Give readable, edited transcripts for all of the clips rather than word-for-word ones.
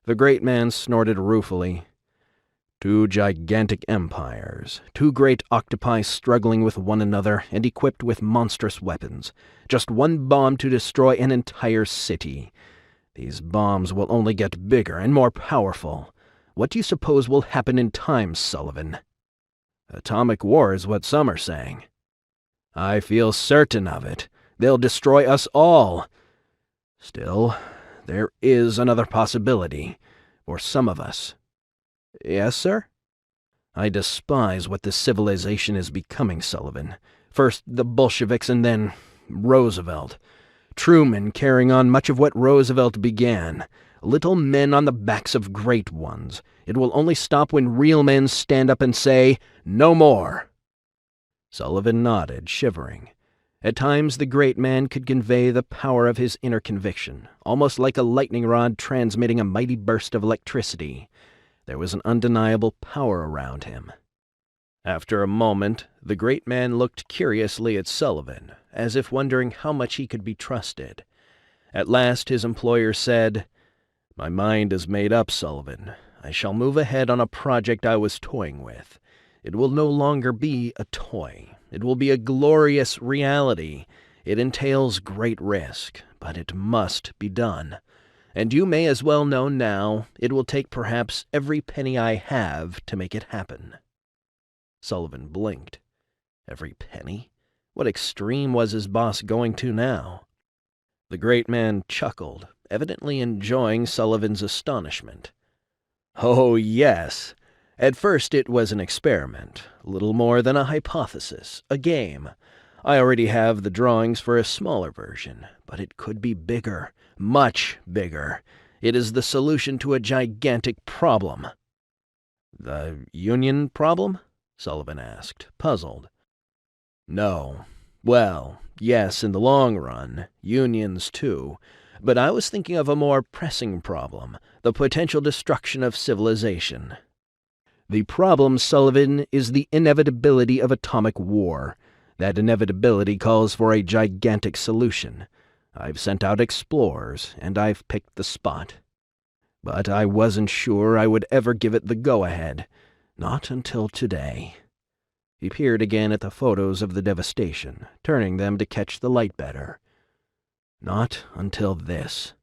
The great man snorted ruefully. Two gigantic empires, two great octopi struggling with one another and equipped with monstrous weapons. Just one bomb to destroy an entire city. These bombs will only get bigger and more powerful. What do you suppose will happen in time, Sullivan? Atomic war is what some are saying. I feel certain of it. They'll destroy us all. Still, there is another possibility, for some of us. Yes, sir? I despise what this civilization is becoming, Sullivan. First the Bolsheviks and then Roosevelt. Truman carrying on much of what Roosevelt began. Little men on the backs of great ones. It will only stop when real men stand up and say, "No more." Sullivan nodded, shivering. At times the great man could convey the power of his inner conviction, almost like a lightning rod transmitting a mighty burst of electricity. There was an undeniable power around him. After a moment, the great man looked curiously at Sullivan, as if wondering how much he could be trusted. At last his employer said, "My mind is made up, Sullivan. I shall move ahead on a project I was toying with. It will no longer be a toy. It will be a glorious reality. It entails great risk, but it must be done. And you may as well know now it will take perhaps every penny I have to make it happen." Sullivan blinked. Every penny? What extreme was his boss going to now? The great man chuckled, evidently enjoying Sullivan's astonishment. "Oh, yes. At first it was an experiment, little more than a hypothesis, a game. I already have the drawings for a smaller version, but it could be bigger, much bigger. It is the solution to a gigantic problem." "The Union problem?" Sullivan asked, puzzled. "No. Well, yes, in the long run, unions too. But I was thinking of a more pressing problem, the potential destruction of civilization. The problem, Sullivan, is the inevitability of atomic war. That inevitability calls for a gigantic solution. I've sent out explorers, and I've picked the spot. But I wasn't sure I would ever give it the go-ahead. Not until today." He peered again at the photos of the devastation, turning them to catch the light better. "Not until this.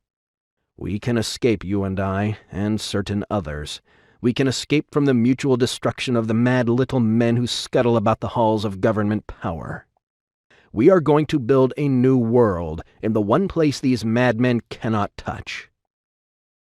We can escape, you and I, and certain others. We can escape from the mutual destruction of the mad little men who scuttle about the halls of government power. We are going to build a new world in the one place these madmen cannot touch.